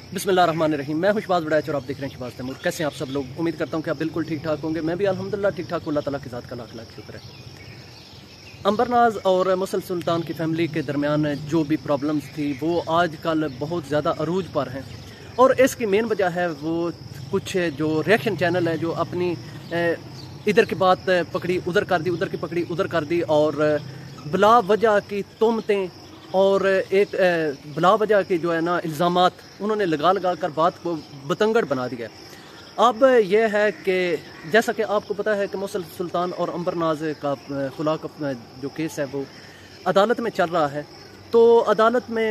बिस्मिल्लाहिर्रहमानिर्रहीम। मैं हूं शहबाज बड़ैच और आप देख रहे हैं शहबाज तैमूर। कैसे हैं आप सब लोग? उम्मीद करता हूं कि आप बिल्कुल ठीक ठाक होंगे। मैं भी अल्हम्दुलिल्लाह ठीक ठाक हूं। अल्लाह ताला की ज़ात का लाख लाख शुक्र है। अंबरनाज और मुसल सुल्तान की फैमिली के दरमियान जो भी प्रॉब्लम्स थी वो आजकल बहुत ज़्यादा अरूज पर हैं, और इसकी मेन वजह है वो कुछ जो रिएक्शन चैनल है जो अपनी इधर की बात पकड़ी उधर कर दी, उधर की पकड़ी उधर कर दी, और बिला वजह की तुहमतें और एक बिला वजह के जो है ना इल्ज़ामात उन्होंने लगा लगा कर बात को बतंगड़ बना दिया। अब यह है कि जैसा कि आपको पता है कि मुसल सुल्तान और अंबरनाज का खुला का जो केस है वो अदालत में चल रहा है। तो अदालत में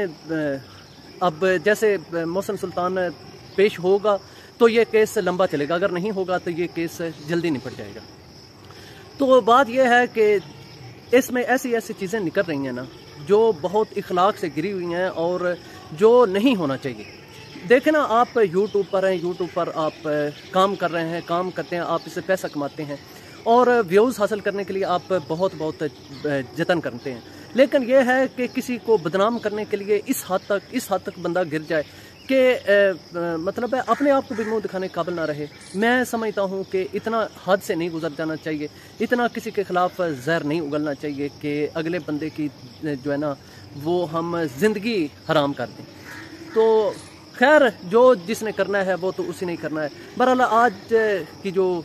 अब जैसे मुसल सुल्तान पेश होगा तो ये केस लंबा चलेगा, अगर नहीं होगा तो ये केस जल्दी निपट जाएगा। तो बात यह है कि इसमें ऐसी ऐसी चीज़ें निकल रही हैं ना जो बहुत इखलाक से गिरी हुई हैं और जो नहीं होना चाहिए। देखें ना, आप यूट्यूब पर हैं, यूट्यूब पर आप काम कर रहे हैं, काम करते हैं, आप इससे पैसा कमाते हैं और व्यूज़ हासिल करने के लिए आप बहुत जतन करते हैं। लेकिन यह है कि किसी को बदनाम करने के लिए इस हद तक बंदा गिर जाए कि मतलब है अपने आप को भी मुंह दिखाने के काबिल ना रहे। मैं समझता हूँ कि इतना हद से नहीं गुजर जाना चाहिए, इतना किसी के खिलाफ जहर नहीं उगलना चाहिए कि अगले बंदे की जो है ना वो हम ज़िंदगी हराम कर दें। तो खैर, जो जिसने करना है वो तो उसी ने करना है। बहरहाल आज की जो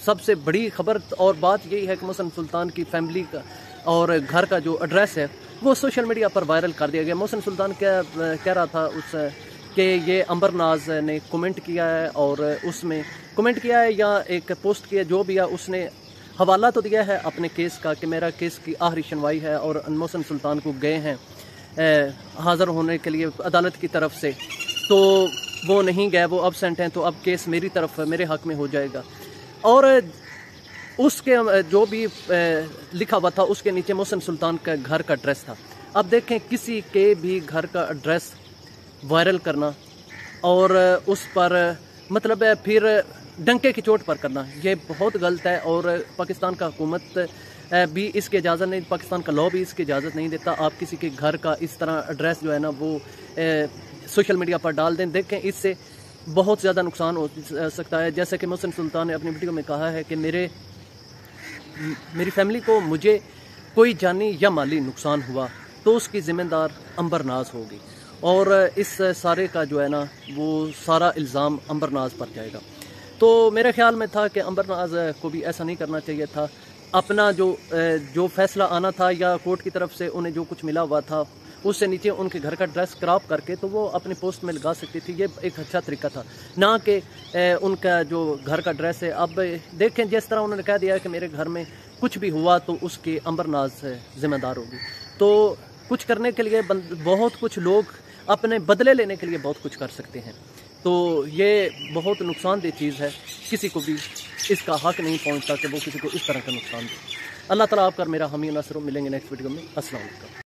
सबसे बड़ी खबर और बात यही है कि मोहसिन सुल्तान की फैमिली का और घर का जो एड्रेस है वो सोशल मीडिया पर वायरल कर दिया गया। मोहसिन सुल्तान कह रहा था उस कि ये अंबरनाज ने कमेंट किया है, और उसमें कमेंट किया है या एक पोस्ट किया, जो भी है उसने हवाला तो दिया है अपने केस का कि मेरा केस की आखिरी सुनवाई है और मोहसिन सुल्तान को गए हैं हाज़िर होने के लिए अदालत की तरफ से, तो वो नहीं गए, वो अब्सेंट हैं, तो अब केस मेरी तरफ मेरे हक़ में हो जाएगा। और उसके जो भी लिखा हुआ था उसके नीचे मोहसिन सुल्तान का घर का एड्रेस था। अब देखें, किसी के भी घर का एड्रेस वायरल करना और उस पर मतलब है फिर डंके की चोट पर करना, ये बहुत गलत है। और पाकिस्तान का हुकूमत भी इसकी इजाज़त नहीं, पाकिस्तान का लॉ भी इसकी इजाज़त नहीं देता आप किसी के घर का इस तरह एड्रेस जो है ना वो सोशल मीडिया पर डाल दें। देखें, इससे बहुत ज़्यादा नुकसान हो सकता है। जैसे कि मोहसिन सुल्तान ने अपनी वीडियो में कहा है कि मेरी फैमिली को मुझे कोई जानी या माली नुकसान हुआ तो उसकी ज़िम्मेदार अंबरनाज होगी, और इस सारे का जो है ना वो सारा इल्ज़ाम अंबरनाज पर जाएगा। तो मेरे ख्याल में था कि अंबरनाज को भी ऐसा नहीं करना चाहिए था। अपना जो फैसला आना था या कोर्ट की तरफ से उन्हें जो कुछ मिला हुआ था उससे नीचे उनके घर का ड्रेस क्रॉप करके तो वो अपने पोस्ट में लगा सकती थी। ये एक अच्छा तरीका था, ना कि उनका जो घर का ड्रेस है। अब देखें, जिस तरह उन्होंने कह दिया कि मेरे घर में कुछ भी हुआ तो उसके अंबरनाज ज़िम्मेदार होगी। तो कुछ करने के लिए बहुत कुछ लोग अपने बदले लेने के लिए बहुत कुछ कर सकते हैं। तो ये बहुत नुकसानदेह चीज़ है, किसी को भी इसका हक़ नहीं पहुंचता कि वो किसी को इस तरह का नुकसान दे। अल्लाह ताला आपका मेरा हामी नसर। मिलेंगे नेक्स्ट वीडियो में। अस्सलाम वालेकुम।